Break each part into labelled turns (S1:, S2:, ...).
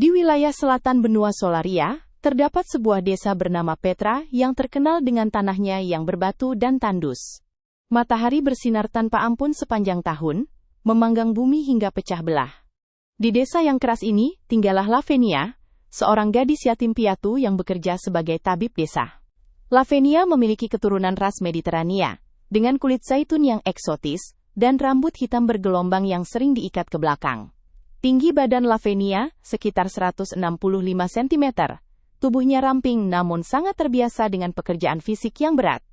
S1: Di wilayah selatan benua Solaria, terdapat sebuah desa bernama Petra yang terkenal dengan tanahnya yang berbatu dan tandus. Matahari bersinar tanpa ampun sepanjang tahun, memanggang bumi hingga pecah belah. Di desa yang keras ini, tinggallah Lavenia, seorang gadis yatim piatu yang bekerja sebagai tabib desa. Lavenia memiliki keturunan ras Mediterania, dengan kulit zaitun yang eksotis, dan rambut hitam bergelombang yang sering diikat ke belakang. Tinggi badan Lavenia, sekitar 165 cm. Tubuhnya ramping namun sangat terbiasa dengan pekerjaan fisik yang berat.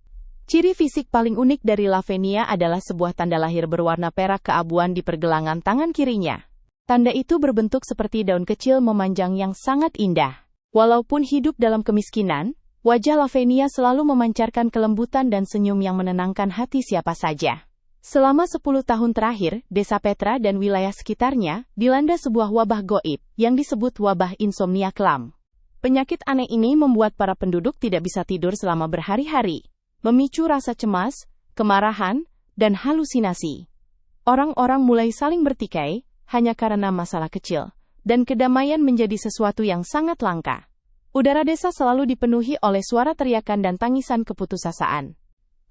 S1: Ciri fisik paling unik dari Lavenia adalah sebuah tanda lahir berwarna perak keabuan di pergelangan tangan kirinya. Tanda itu berbentuk seperti daun kecil memanjang yang sangat indah. Walaupun hidup dalam kemiskinan, wajah Lavenia selalu memancarkan kelembutan dan senyum yang menenangkan hati siapa saja. Selama 10 tahun terakhir, desa Petra dan wilayah sekitarnya dilanda sebuah wabah gaib yang disebut wabah insomnia kelam. Penyakit aneh ini membuat para penduduk tidak bisa tidur selama berhari-hari, memicu rasa cemas, kemarahan, dan halusinasi. Orang-orang mulai saling bertikai hanya karena masalah kecil, dan kedamaian menjadi sesuatu yang sangat langka. Udara desa selalu dipenuhi oleh suara teriakan dan tangisan keputusasaan.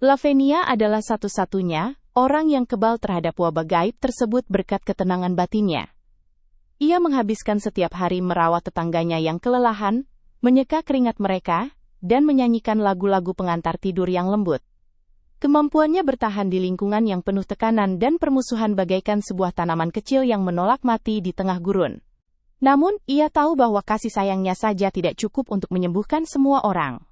S1: Lavenia adalah satu-satunya orang yang kebal terhadap wabah gaib tersebut berkat ketenangan batinnya. Ia menghabiskan setiap hari merawat tetangganya yang kelelahan, menyeka keringat mereka, dan menyanyikan lagu-lagu pengantar tidur yang lembut. Kemampuannya bertahan di lingkungan yang penuh tekanan dan permusuhan bagaikan sebuah tanaman kecil yang menolak mati di tengah gurun. Namun, ia tahu bahwa kasih sayangnya saja tidak cukup untuk menyembuhkan semua orang.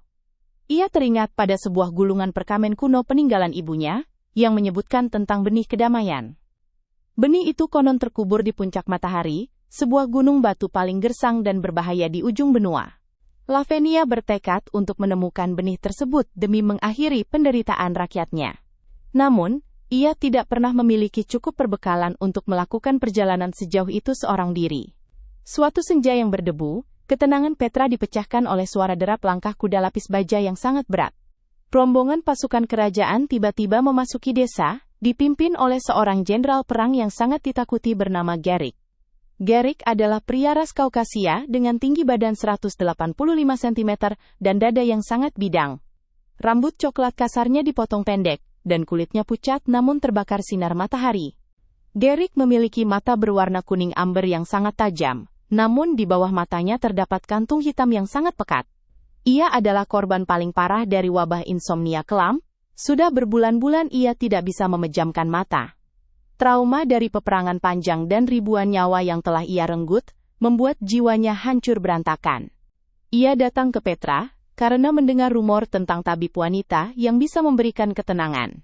S1: Ia teringat pada sebuah gulungan perkamen kuno peninggalan ibunya, yang menyebutkan tentang benih kedamaian. Benih itu konon terkubur di puncak matahari, sebuah gunung batu paling gersang dan berbahaya di ujung benua. Lavenia bertekad untuk menemukan benih tersebut demi mengakhiri penderitaan rakyatnya. Namun, ia tidak pernah memiliki cukup perbekalan untuk melakukan perjalanan sejauh itu seorang diri. Suatu senja yang berdebu, ketenangan Petra dipecahkan oleh suara derap langkah kuda lapis baja yang sangat berat. Rombongan pasukan kerajaan tiba-tiba memasuki desa, dipimpin oleh seorang jenderal perang yang sangat ditakuti bernama Garrick. Garrick adalah pria ras Kaukasia dengan tinggi badan 185 cm dan dada yang sangat bidang. Rambut coklat kasarnya dipotong pendek, dan kulitnya pucat namun terbakar sinar matahari. Garrick memiliki mata berwarna kuning amber yang sangat tajam, namun di bawah matanya terdapat kantung hitam yang sangat pekat. Ia adalah korban paling parah dari wabah insomnia kelam. Sudah berbulan-bulan ia tidak bisa memejamkan mata. Trauma dari peperangan panjang dan ribuan nyawa yang telah ia renggut, membuat jiwanya hancur berantakan. Ia datang ke Petra, karena mendengar rumor tentang tabib wanita yang bisa memberikan ketenangan.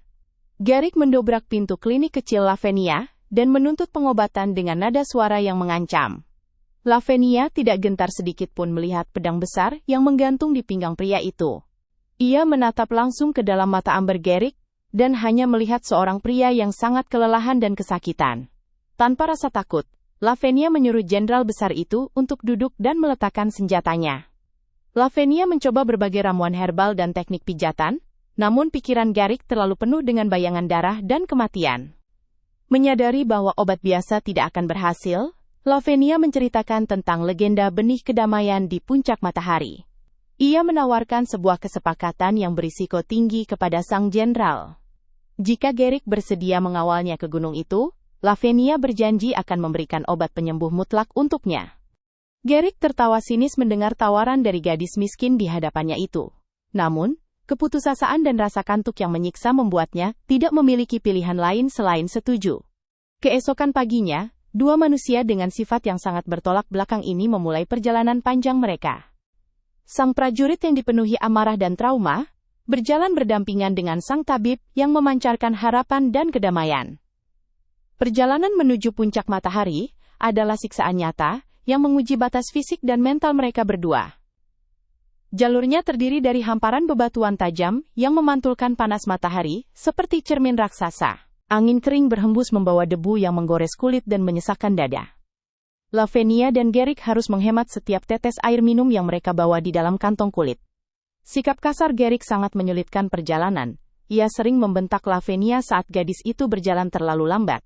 S1: Garrick mendobrak pintu klinik kecil Lavenia, dan menuntut pengobatan dengan nada suara yang mengancam. Lavenia tidak gentar sedikit pun melihat pedang besar yang menggantung di pinggang pria itu. Ia menatap langsung ke dalam mata amber Garrick, dan hanya melihat seorang pria yang sangat kelelahan dan kesakitan. Tanpa rasa takut, Lavenia menyuruh jenderal besar itu untuk duduk dan meletakkan senjatanya. Lavenia mencoba berbagai ramuan herbal dan teknik pijatan, namun pikiran Garrick terlalu penuh dengan bayangan darah dan kematian. Menyadari bahwa obat biasa tidak akan berhasil, Lavenia menceritakan tentang legenda benih kedamaian di puncak matahari. Ia menawarkan sebuah kesepakatan yang berisiko tinggi kepada sang jenderal. Jika Garrick bersedia mengawalnya ke gunung itu, Lavenia berjanji akan memberikan obat penyembuh mutlak untuknya. Garrick tertawa sinis mendengar tawaran dari gadis miskin di hadapannya itu. Namun, keputusasaan dan rasa kantuk yang menyiksa membuatnya tidak memiliki pilihan lain selain setuju. Keesokan paginya, dua manusia dengan sifat yang sangat bertolak belakang ini memulai perjalanan panjang mereka. Sang prajurit yang dipenuhi amarah dan trauma, berjalan berdampingan dengan sang tabib yang memancarkan harapan dan kedamaian. Perjalanan menuju puncak matahari adalah siksaan nyata yang menguji batas fisik dan mental mereka berdua. Jalurnya terdiri dari hamparan bebatuan tajam yang memantulkan panas matahari seperti cermin raksasa. Angin kering berhembus membawa debu yang menggores kulit dan menyesakkan dada. Lavenia dan Garrick harus menghemat setiap tetes air minum yang mereka bawa di dalam kantong kulit. Sikap kasar Garrick sangat menyulitkan perjalanan. Ia sering membentak Lavenia saat gadis itu berjalan terlalu lambat.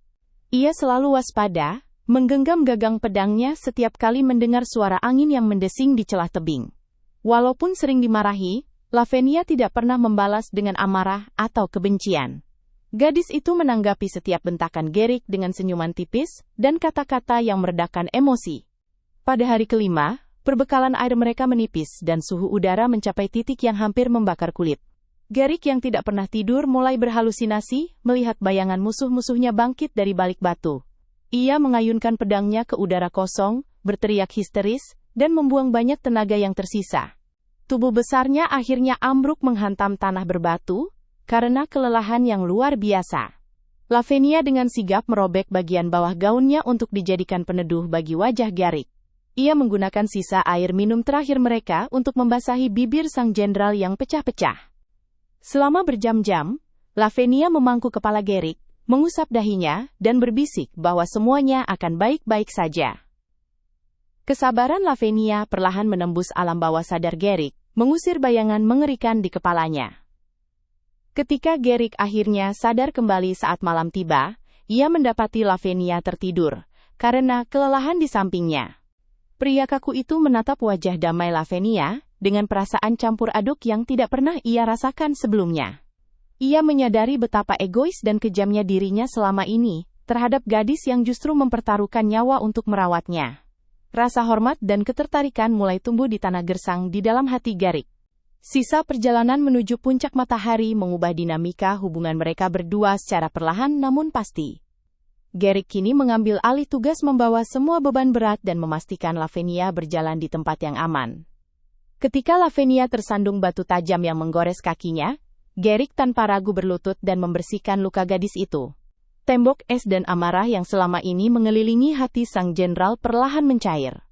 S1: Ia selalu waspada, menggenggam gagang pedangnya setiap kali mendengar suara angin yang mendesing di celah tebing. Walaupun sering dimarahi, Lavinia tidak pernah membalas dengan amarah atau kebencian. Gadis itu menanggapi setiap bentakan Garrick dengan senyuman tipis dan kata-kata yang meredakan emosi. Pada hari kelima, perbekalan air mereka menipis dan suhu udara mencapai titik yang hampir membakar kulit. Garrick yang tidak pernah tidur mulai berhalusinasi melihat bayangan musuh-musuhnya bangkit dari balik batu. Ia mengayunkan pedangnya ke udara kosong, berteriak histeris, dan membuang banyak tenaga yang tersisa. Tubuh besarnya akhirnya ambruk menghantam tanah berbatu, karena kelelahan yang luar biasa. Lavinia dengan sigap merobek bagian bawah gaunnya untuk dijadikan peneduh bagi wajah Garrick. Ia menggunakan sisa air minum terakhir mereka untuk membasahi bibir sang jenderal yang pecah-pecah. Selama berjam-jam, Lavinia memangku kepala Garrick, mengusap dahinya, dan berbisik bahwa semuanya akan baik-baik saja. Kesabaran Lavinia perlahan menembus alam bawah sadar Garrick, mengusir bayangan mengerikan di kepalanya. Ketika Garrick akhirnya sadar kembali saat malam tiba, ia mendapati Lavinia tertidur, karena kelelahan di sampingnya. Pria kaku itu menatap wajah damai Lavinia, dengan perasaan campur aduk yang tidak pernah ia rasakan sebelumnya. Ia menyadari betapa egois dan kejamnya dirinya selama ini, terhadap gadis yang justru mempertaruhkan nyawa untuk merawatnya. Rasa hormat dan ketertarikan mulai tumbuh di tanah gersang di dalam hati Garrick. Sisa perjalanan menuju puncak matahari mengubah dinamika hubungan mereka berdua secara perlahan namun pasti. Garrick kini mengambil alih tugas membawa semua beban berat dan memastikan Lavinia berjalan di tempat yang aman. Ketika Lavinia tersandung batu tajam yang menggores kakinya, Garrick tanpa ragu berlutut dan membersihkan luka gadis itu. Tembok es dan amarah yang selama ini mengelilingi hati sang jenderal perlahan mencair.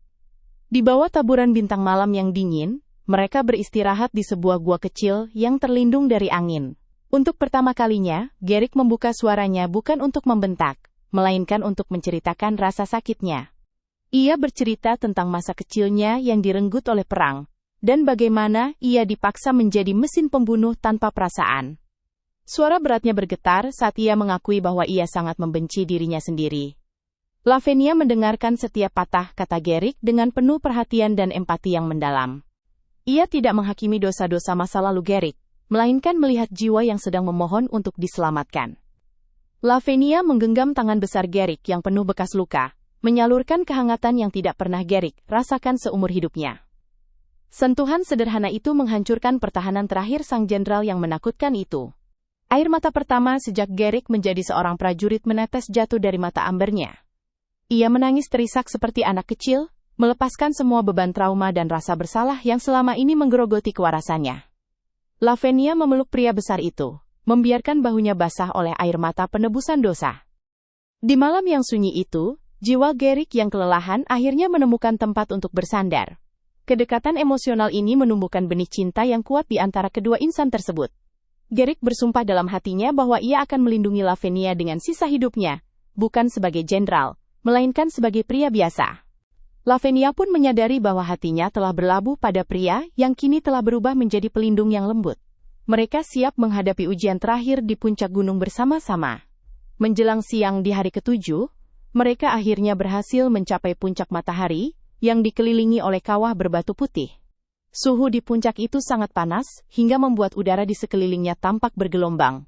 S1: Di bawah taburan bintang malam yang dingin, mereka beristirahat di sebuah gua kecil yang terlindung dari angin. Untuk pertama kalinya, Garrick membuka suaranya bukan untuk membentak, melainkan untuk menceritakan rasa sakitnya. Ia bercerita tentang masa kecilnya yang direnggut oleh perang, dan bagaimana ia dipaksa menjadi mesin pembunuh tanpa perasaan. Suara beratnya bergetar saat ia mengakui bahwa ia sangat membenci dirinya sendiri. Lavinia mendengarkan setiap patah kata Garrick dengan penuh perhatian dan empati yang mendalam. Ia tidak menghakimi dosa-dosa masa lalu Garrick, melainkan melihat jiwa yang sedang memohon untuk diselamatkan. Lavinia menggenggam tangan besar Garrick yang penuh bekas luka, menyalurkan kehangatan yang tidak pernah Garrick rasakan seumur hidupnya. Sentuhan sederhana itu menghancurkan pertahanan terakhir sang jenderal yang menakutkan itu. Air mata pertama sejak Garrick menjadi seorang prajurit menetes jatuh dari mata ambernya. Ia menangis terisak seperti anak kecil, melepaskan semua beban trauma dan rasa bersalah yang selama ini menggerogoti kewarasannya. Lavinia memeluk pria besar itu, membiarkan bahunya basah oleh air mata penebusan dosa. Di malam yang sunyi itu, jiwa Garrick yang kelelahan akhirnya menemukan tempat untuk bersandar. Kedekatan emosional ini menumbuhkan benih cinta yang kuat di antara kedua insan tersebut. Garrick bersumpah dalam hatinya bahwa ia akan melindungi Lavinia dengan sisa hidupnya, bukan sebagai jenderal, melainkan sebagai pria biasa. Lavinia pun menyadari bahwa hatinya telah berlabuh pada pria yang kini telah berubah menjadi pelindung yang lembut. Mereka siap menghadapi ujian terakhir di puncak gunung bersama-sama. Menjelang siang di hari ketujuh, mereka akhirnya berhasil mencapai puncak matahari, yang dikelilingi oleh kawah berbatu putih. Suhu di puncak itu sangat panas, hingga membuat udara di sekelilingnya tampak bergelombang.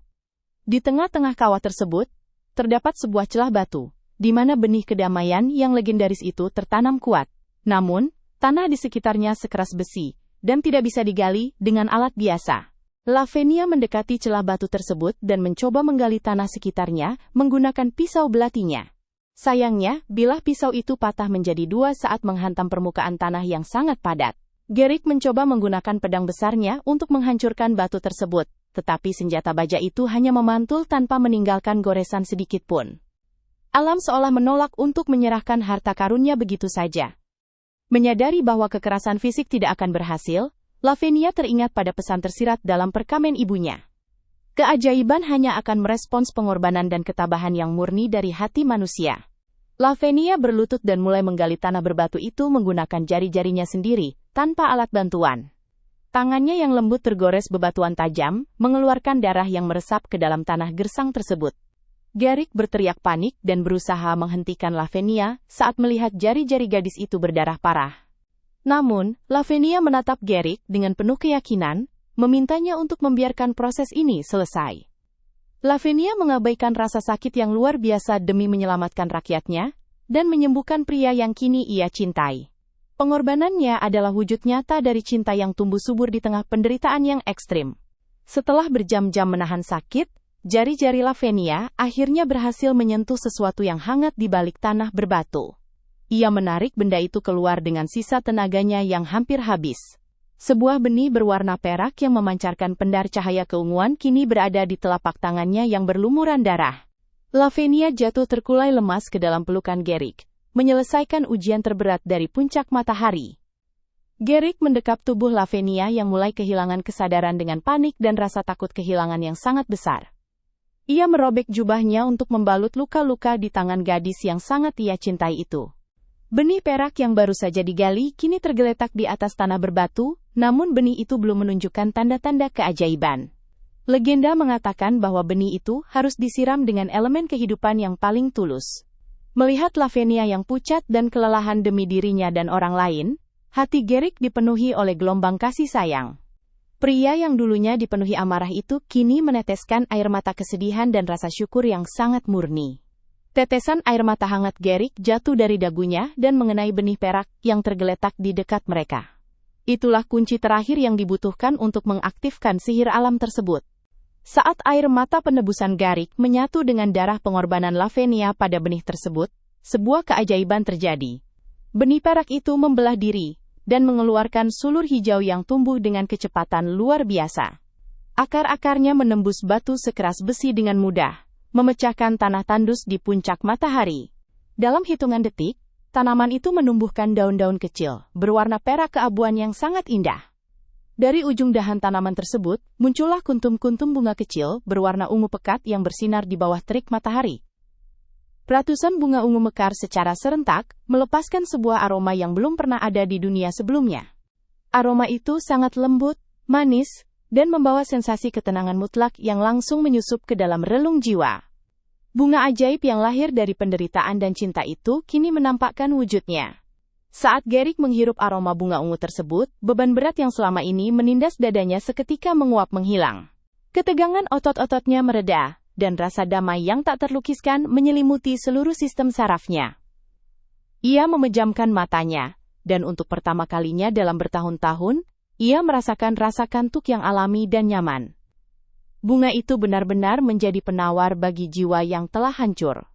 S1: Di tengah-tengah kawah tersebut, terdapat sebuah celah batu, di mana benih kedamaian yang legendaris itu tertanam kuat. Namun, tanah di sekitarnya sekeras besi, dan tidak bisa digali dengan alat biasa. Lavinia mendekati celah batu tersebut dan mencoba menggali tanah sekitarnya menggunakan pisau belatinya. Sayangnya, bilah pisau itu patah menjadi dua saat menghantam permukaan tanah yang sangat padat. Garrick mencoba menggunakan pedang besarnya untuk menghancurkan batu tersebut, tetapi senjata baja itu hanya memantul tanpa meninggalkan goresan sedikit pun. Alam seolah menolak untuk menyerahkan harta karunnya begitu saja. Menyadari bahwa kekerasan fisik tidak akan berhasil, Lavinia teringat pada pesan tersirat dalam perkamen ibunya. Keajaiban hanya akan merespons pengorbanan dan ketabahan yang murni dari hati manusia. Lavinia berlutut dan mulai menggali tanah berbatu itu menggunakan jari-jarinya sendiri, tanpa alat bantuan. Tangannya yang lembut tergores bebatuan tajam, mengeluarkan darah yang meresap ke dalam tanah gersang tersebut. Garrick berteriak panik dan berusaha menghentikan Lavinia saat melihat jari-jari gadis itu berdarah parah. Namun, Lavinia menatap Garrick dengan penuh keyakinan, memintanya untuk membiarkan proses ini selesai. Lavinia mengabaikan rasa sakit yang luar biasa demi menyelamatkan rakyatnya dan menyembuhkan pria yang kini ia cintai. Pengorbanannya adalah wujud nyata dari cinta yang tumbuh subur di tengah penderitaan yang ekstrim. Setelah berjam-jam menahan sakit, jari-jari Lavinia akhirnya berhasil menyentuh sesuatu yang hangat di balik tanah berbatu. Ia menarik benda itu keluar dengan sisa tenaganya yang hampir habis. Sebuah benih berwarna perak yang memancarkan pendar cahaya keunguan kini berada di telapak tangannya yang berlumuran darah. Lavinia jatuh terkulai lemas ke dalam pelukan Garrick, menyelesaikan ujian terberat dari puncak matahari. Garrick mendekap tubuh Lavinia yang mulai kehilangan kesadaran dengan panik dan rasa takut kehilangan yang sangat besar. Ia merobek jubahnya untuk membalut luka-luka di tangan gadis yang sangat ia cintai itu. Benih perak yang baru saja digali kini tergeletak di atas tanah berbatu, namun benih itu belum menunjukkan tanda-tanda keajaiban. Legenda mengatakan bahwa benih itu harus disiram dengan elemen kehidupan yang paling tulus. Melihat Lavinia yang pucat dan kelelahan demi dirinya dan orang lain, hati Garrick dipenuhi oleh gelombang kasih sayang. Pria yang dulunya dipenuhi amarah itu kini meneteskan air mata kesedihan dan rasa syukur yang sangat murni. Tetesan air mata hangat Garrick jatuh dari dagunya dan mengenai benih perak yang tergeletak di dekat mereka. Itulah kunci terakhir yang dibutuhkan untuk mengaktifkan sihir alam tersebut. Saat air mata penebusan Garrick menyatu dengan darah pengorbanan Lavinia pada benih tersebut, sebuah keajaiban terjadi. Benih perak itu membelah diri dan mengeluarkan sulur hijau yang tumbuh dengan kecepatan luar biasa. Akar-akarnya menembus batu sekeras besi dengan mudah, memecahkan tanah tandus di puncak matahari. Dalam hitungan detik, tanaman itu menumbuhkan daun-daun kecil, berwarna perak keabuan yang sangat indah. Dari ujung dahan tanaman tersebut, muncullah kuntum-kuntum bunga kecil berwarna ungu pekat yang bersinar di bawah terik matahari. Ratusan bunga ungu mekar secara serentak, melepaskan sebuah aroma yang belum pernah ada di dunia sebelumnya. Aroma itu sangat lembut, manis, dan membawa sensasi ketenangan mutlak yang langsung menyusup ke dalam relung jiwa. Bunga ajaib yang lahir dari penderitaan dan cinta itu kini menampakkan wujudnya. Saat Garrick menghirup aroma bunga ungu tersebut, beban berat yang selama ini menindas dadanya seketika menguap menghilang. Ketegangan otot-ototnya mereda, dan rasa damai yang tak terlukiskan menyelimuti seluruh sistem sarafnya. Ia memejamkan matanya, dan untuk pertama kalinya dalam bertahun-tahun, ia merasakan rasa kantuk yang alami dan nyaman. Bunga itu benar-benar menjadi penawar bagi jiwa yang telah hancur.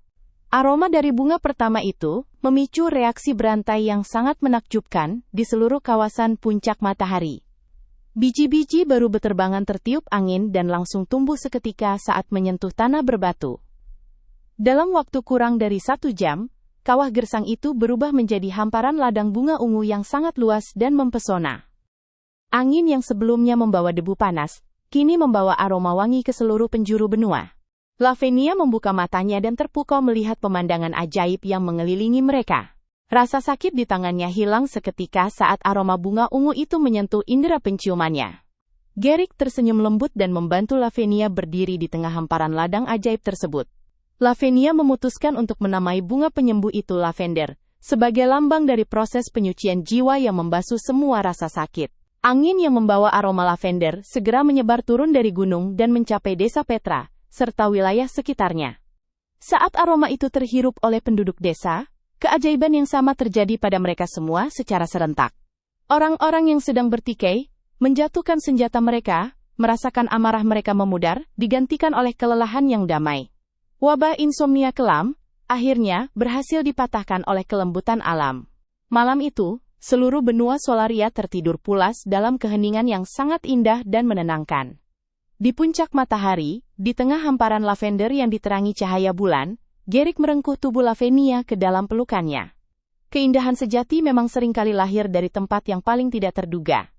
S1: Aroma dari bunga pertama itu memicu reaksi berantai yang sangat menakjubkan di seluruh kawasan puncak matahari. Biji-biji baru beterbangan tertiup angin dan langsung tumbuh seketika saat menyentuh tanah berbatu. Dalam waktu kurang dari 1 jam, kawah gersang itu berubah menjadi hamparan ladang bunga ungu yang sangat luas dan mempesona. Angin yang sebelumnya membawa debu panas, kini membawa aroma wangi ke seluruh penjuru benua. Lavinia membuka matanya dan terpukau melihat pemandangan ajaib yang mengelilingi mereka. Rasa sakit di tangannya hilang seketika saat aroma bunga ungu itu menyentuh indera penciumannya. Garrick tersenyum lembut dan membantu Lavinia berdiri di tengah hamparan ladang ajaib tersebut. Lavinia memutuskan untuk menamai bunga penyembuh itu lavender, sebagai lambang dari proses penyucian jiwa yang membasuh semua rasa sakit. Angin yang membawa aroma lavender segera menyebar turun dari gunung dan mencapai desa Petra, serta wilayah sekitarnya. Saat aroma itu terhirup oleh penduduk desa, keajaiban yang sama terjadi pada mereka semua secara serentak. Orang-orang yang sedang bertikai, menjatuhkan senjata mereka, merasakan amarah mereka memudar, digantikan oleh kelelahan yang damai. Wabah insomnia kelam, akhirnya, berhasil dipatahkan oleh kelembutan alam. Malam itu, seluruh benua Solaria tertidur pulas dalam keheningan yang sangat indah dan menenangkan. Di puncak matahari, di tengah hamparan lavender yang diterangi cahaya bulan, Garrick merengkuh tubuh Lavinia ke dalam pelukannya. Keindahan sejati memang seringkali lahir dari tempat yang paling tidak terduga.